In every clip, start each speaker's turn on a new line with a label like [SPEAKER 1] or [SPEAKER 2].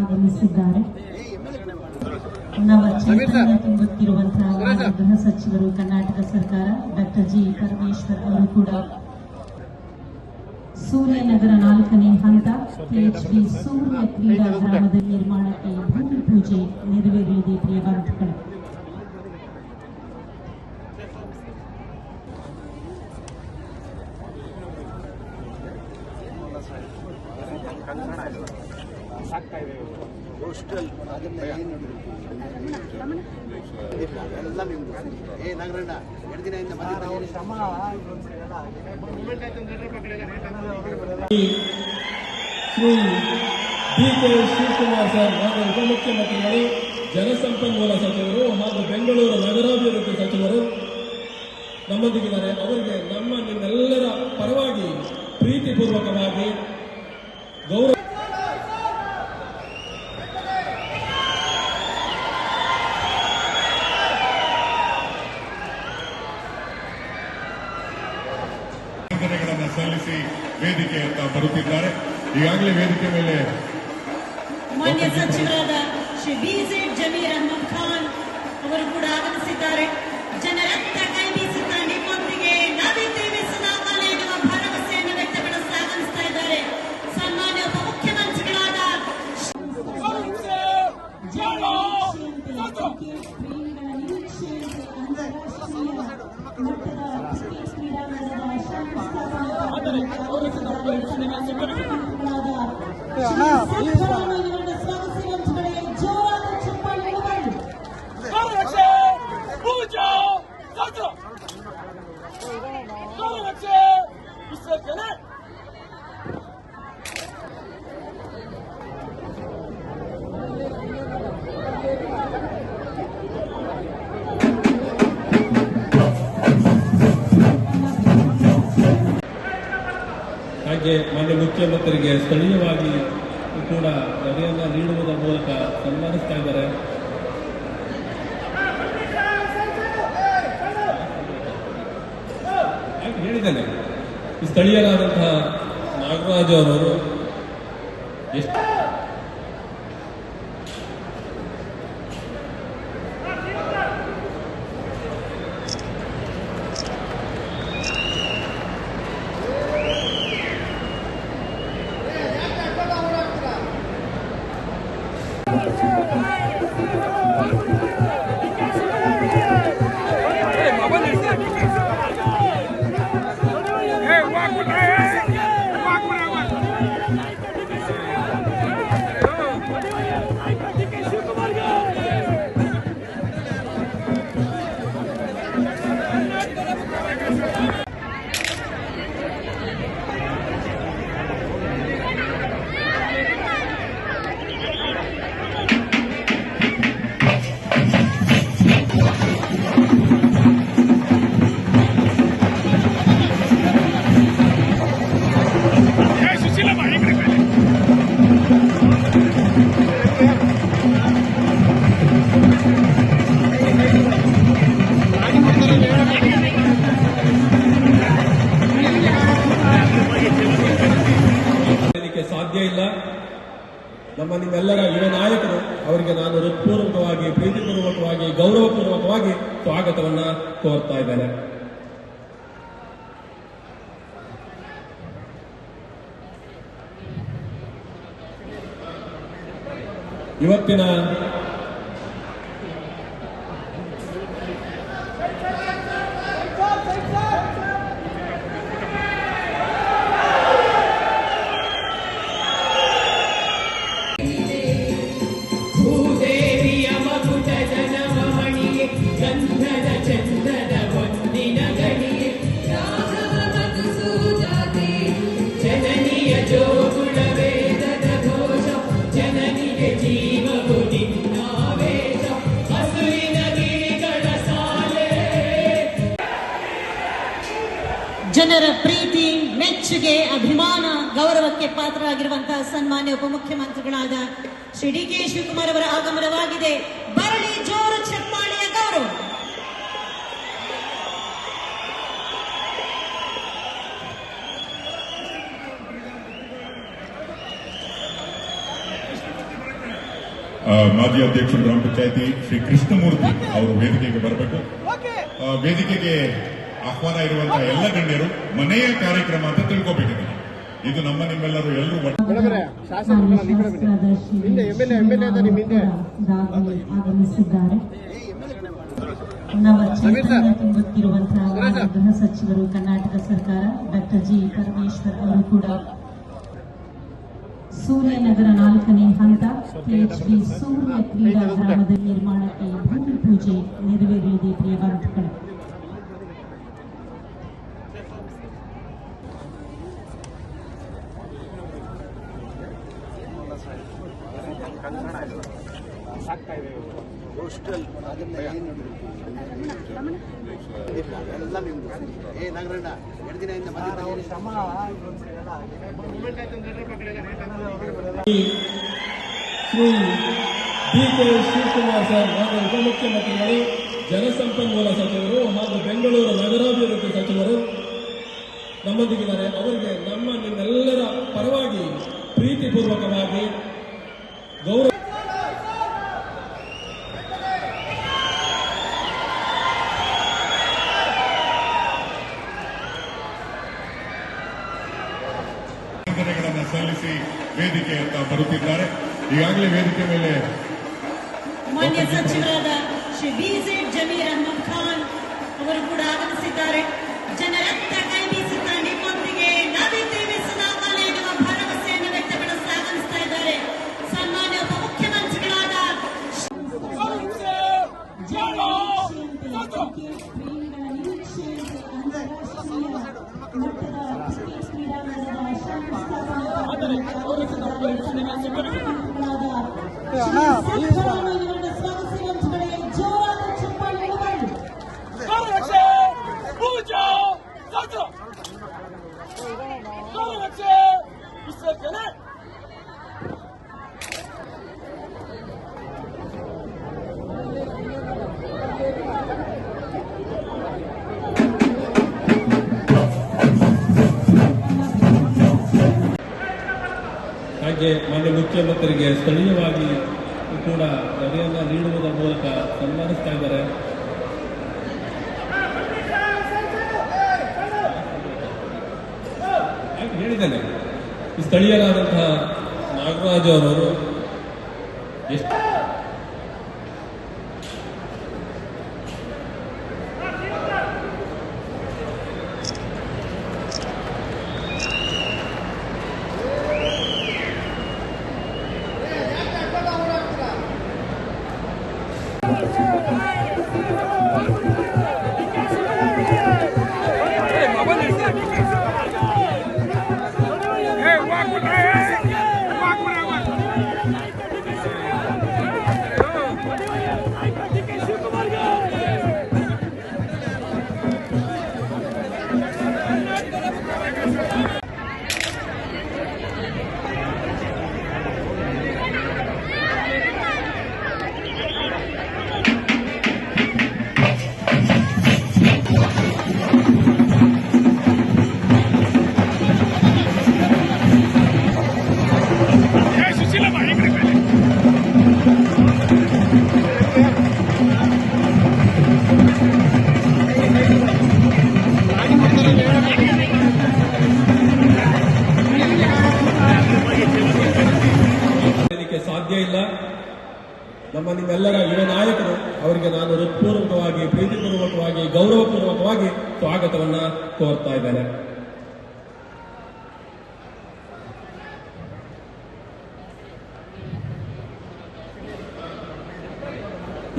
[SPEAKER 1] ಆಗಮಿಸಿದ್ದಾರೆ. ನವಚೈತನ್ಯ ತುಂಬುತ್ತಿರುವಂತಹ ಗೃಹ ಸಚಿವರು ಕರ್ನಾಟಕ ಸರ್ಕಾರ ಡಾಕ್ಟರ್ ಜಿ ಪರಮೇಶ್ವರ್ ಅವರು ಕೂಡ ಸೂರ್ಯನಗರ 4ನೇ ಹಂತ PHB ಸೂರ್ಯ ಕ್ರೀಡಾ ಗ್ರಾಮದ ನಿರ್ಮಾಣಕ್ಕೆ ಭೂಮಿ ಪೂಜೆ ನೆರವೇರಲಿದೆ. ಪ್ರಿಯ ಬಂಧುಗಳು,
[SPEAKER 2] ಶ್ರೀ DK ಶಿವಕುಮಾರ್ ಸರ್ ಹಾಗೂ ಉಪಮುಖ್ಯಮಂತ್ರಿಗಳು, ಜಲಸಂಪನ್ಮೂಲ ಸಚಿವರು ಹಾಗೂ ಬೆಂಗಳೂರು ನಗರಾಭಿವೃದ್ಧಿ ಸಚಿವರು ನಮ್ಮೊಂದಿಗಿದ್ದಾರೆ. ಅವರಿಗೆ ನಿಮ್ಮೆಲ್ಲರ ಪರವಾಗಿ ಪ್ರೀತಿಪೂರ್ವಕವಾಗಿ ಗೌರವ.
[SPEAKER 3] ಸಲ್ಲಿಸಿ ವೇದಿಕೆ ಅಂತ ಬರುತ್ತಿದ್ದಾರೆ. ಈಗಾಗಲೇ ವೇದಿಕೆ ಮೇಲೆ
[SPEAKER 4] ಮಾನ್ಯ ಸಚಿವರಾದ ಶ್ರೀ BZ ಜಮೀರ್ ಅಹಮದ್ ಖಾನ್ ಅವರು ಕೂಡ ಆಗಮಿಸಿದ್ದಾರೆ. ಜನರತ್ತ ಕೈ ಬೀಸುತ್ತಾ ನಿಮ್ಮೊಂದಿಗೆ ನಾವಿದ್ದೇವೆ ಸದಾಕಾಲ ಎನ್ನುವ ಭರವಸೆಯನ್ನು ವ್ಯಕ್ತಪಡಿಸಿ ಆಗಮಿಸ್ತಾ ಇದ್ದಾರೆ. ಸನ್ಮಾನ್ಯ ಉಪಮುಖ್ಯಮಂತ್ರಿಗಳಾದ
[SPEAKER 2] ಹಾಗೆ ಮಾನ್ಯ ಮುಖ್ಯಮಂತ್ರಿಗೆ ಸ್ಥಳೀಯವಾಗಿ ಕೂಡ ಗದೆಯನ್ನು ನೀಡುವುದರ ಮೂಲಕ ಸನ್ಮಾನಿಸ್ತಾ ಇದ್ದಾರೆ. ಹೇಳಿದ್ದೇನೆ, ಈ ಸ್ಥಳೀಯರಾದಂತಹ ನಾಗರಾಜ್ ಅವರು ಎಷ್ಟು ಸಾಧ್ಯ ಇಲ್ಲ. ನಿಮ್ಮೆಲ್ಲರ ಯುವ ನಾಯಕರು, ಅವರಿಗೆ ನಾನು ಹೃತ್ಪೂರ್ವಕವಾಗಿ, ಪ್ರೀತಿಪೂರ್ವಕವಾಗಿ, ಗೌರವಪೂರ್ವಕವಾಗಿ ಸ್ವಾಗತವನ್ನ ಕೋರ್ತಾ ಇದ್ದೇನೆ. ಇವತ್ತಿನ
[SPEAKER 4] ಜನರ ಪ್ರೀತಿ, ಮೆಚ್ಚುಗೆ, ಅಭಿಮಾನ, ಗೌರವಕ್ಕೆ ಪಾತ್ರರಾಗಿರುವಂತಹ ಸನ್ಮಾನ್ಯ ಉಪಮುಖ್ಯಮಂತ್ರಿಗಳಾದ ಶ್ರೀ DK ಶಿವಕುಮಾರ್ ಅವರ ಆಗಮನವಾಗಿದೆ. ಬರಲಿ ಜೋರು ಚಪ್ಪಾಳೆಯ ಗೌರವ.
[SPEAKER 3] ಮಾಜಿ ಅಧ್ಯಕ್ಷರು ಗ್ರಾಮ ಪಂಚಾಯತಿ ಶ್ರೀ ಕೃಷ್ಣಮೂರ್ತಿ ಅವರು ವೇದಿಕೆಗೆ ಬರಬೇಕು. ವೇದಿಕೆಗೆ ಆಹ್ವಾನ ಇರುವಂತಹ ಎಲ್ಲ ಗಣ್ಯರು ಮನೆಯ ಕಾರ್ಯಕ್ರಮ ಅಂತ ತಿಳ್ಕೋಬೇಕಿದೆ. ಇದು ನಮ್ಮ ನಿಮ್ಮೆಲ್ಲರೂ ಎಲ್ಲರೂ
[SPEAKER 1] ಆಗಮಿಸಿದ್ದಾರೆ. ನವ ಚೈತನ್ಯ ತುಂಬುತ್ತಿರುವಂತಹ ಗೃಹ ಸಚಿವರು ಕರ್ನಾಟಕ ಸರ್ಕಾರ ಡಾಕ್ಟರ್ ಜಿ ಪರಮೇಶ್ವರ್ ಅವರು ಕೂಡ ಸೂರ್ಯನಗರ 4ನೇ ಹಂತ PHB ಸೂರ್ಯ ಕ್ರೀಡಾ ಗ್ರಾಮದ ನಿರ್ಮಾಣಕ್ಕೆ ಭೂಮಿ ಪೂಜೆ ನೆರವೇರಲಿದೆ. ಪ್ರಿಯ ಬಂಧುಗಳೇ,
[SPEAKER 2] ಶ್ರೀ DK ಶಿವಕುಮಾರ್ ಸರ್ ಹಾಗೂ ಉಪಮುಖ್ಯಮಂತ್ರಿಗಳು, ಜಲಸಂಪನ್ಮೂಲ ಸಚಿವರು ಹಾಗೂ ಬೆಂಗಳೂರು ನಗರಾಭಿವೃದ್ಧಿ ಸಚಿವರು ನಮ್ಮೊಂದಿಗಿದ್ದಾರೆ. ಅವರಿಗೆ ನಿಮ್ಮೆಲ್ಲರ ಪರವಾಗಿ ಪ್ರೀತಿಪೂರ್ವಕವಾಗಿ ಗೌರವ
[SPEAKER 3] ಸಲ್ಲಿಸಿ ವೇದಿಕೆ ಅಂತ ಬರುತ್ತಿದ್ದಾರೆ. ಈಗಾಗಲೇ ವೇದಿಕೆ ಮೇಲೆ
[SPEAKER 4] ಮಾನ್ಯ ಸಚಿವರಾದ ಶ್ರೀ BZ ಜಮೀರ್ ಅಹಮದ್ ಖಾನ್ ಅವರು ಕೂಡ ಆಗಮಿಸಿದ್ದಾರೆ. ಜನರತ್ತ ಕೈ ಬೀಸುತ್ತಾ ನಿಮ್ಮೊಂದಿಗೆ ನಾವಿದ್ದೇವೆ ಸದಾಕಾಲ ಎನ್ನುವ ಭರವಸೆಯನ್ನು ವ್ಯಕ್ತಪಡಿಸಿ ಆಗಮಿಸ್ತಾ ಇದ್ದಾರೆ. ಸನ್ಮಾನ್ಯ ಉಪಮುಖ್ಯಮಂತ್ರಿಗಳಾದ
[SPEAKER 2] ಹಾಗೆ ಮಾನ್ಯ ಮುಖ್ಯಮಂತ್ರಿಗೆ ಸ್ಥಳೀಯವಾಗಿ ಕೂಡ ಗದೆಯನ್ನು ನೀಡುವುದರ ಮೂಲಕ ಸನ್ಮಾನಿಸ್ತಾ ಇದ್ದಾರೆ. ಹೇಳಿದ್ದೇನೆ, ಸ್ಥಳೀಯರಾದಂತಹ ನಾಗರಾಜ್ ಅವರು ಎಷ್ಟು ಸಾಧ್ಯ ಇಲ್ಲ. ನಿಮ್ಮೆಲ್ಲರ ಯುವ ನಾಯಕರು, ಅವರಿಗೆ ನಾನು ಹೃತ್ಪೂರ್ವಕವಾಗಿ, ಪ್ರೀತಿಪೂರ್ವಕವಾಗಿ, ಗೌರವಪೂರ್ವಕವಾಗಿ ಸ್ವಾಗತವನ್ನ ಕೋರ್ತಾ ಇದ್ದೇನೆ.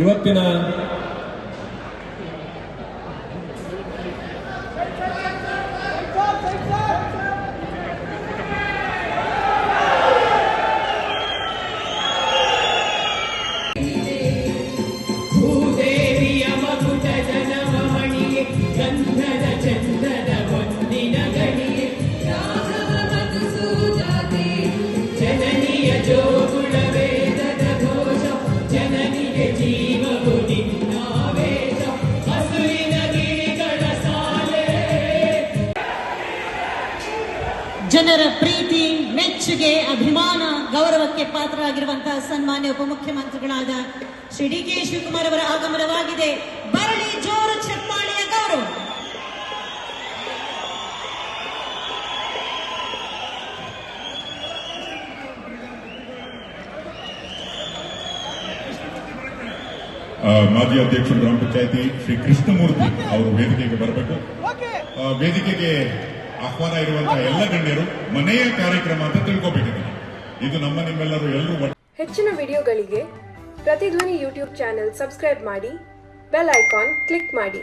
[SPEAKER 2] ಇವತ್ತಿನ
[SPEAKER 5] ಜೋಗುಳ ವೇದದ ಘೋಷ ಜನನಿಗೆ ಜೀವ
[SPEAKER 4] ಜನರ ಪ್ರೀತಿ, ಮೆಚ್ಚುಗೆ, ಅಭಿಮಾನ, ಗೌರವಕ್ಕೆ ಪಾತ್ರರಾಗಿರುವಂತಹ ಸನ್ಮಾನ್ಯ ಉಪಮುಖ್ಯಮಂತ್ರಿಗಳಾದ ಶ್ರೀ ಡಿ ಕೆ ಶಿವಕುಮಾರ್ ಅವರ ಆಗಮನವಾಗಿದೆ. ಬರಲಿ ಜೋರು ಚಪ್ಪಾಳೆಯ ಗೌರವ.
[SPEAKER 3] ಮಾಜಿ ಅಧ್ಯಕ್ಷರು ಗ್ರಾಮ ಪಂಚಾಯತಿ ಶ್ರೀ ಕೃಷ್ಣಮೂರ್ತಿ ಅವರು ವೇದಿಕೆಗೆ ಬರಬೇಕು. ವೇದಿಕೆಗೆ ಆಹ್ವಾನ ಇರುವಂತಹ ಎಲ್ಲ ಗಣ್ಯರು ಮನೆಯ ಕಾರ್ಯಕ್ರಮ ಅಂತ ತಿಳ್ಕೊಬೇಕಿದೆ. ಇದು ನಿಮ್ಮೆಲ್ಲರೂ ಎಲ್ಲರೂ.
[SPEAKER 5] ಹೆಚ್ಚಿನ ವಿಡಿಯೋಗಳಿಗೆ ಪ್ರತಿಧ್ವನಿ ಯೂಟ್ಯೂಬ್ ಚಾನೆಲ್ ಸಬ್ಸ್ಕ್ರೈಬ್ ಮಾಡಿ, ಬೆಲ್ ಐಕಾನ್ ಕ್ಲಿಕ್ ಮಾಡಿ.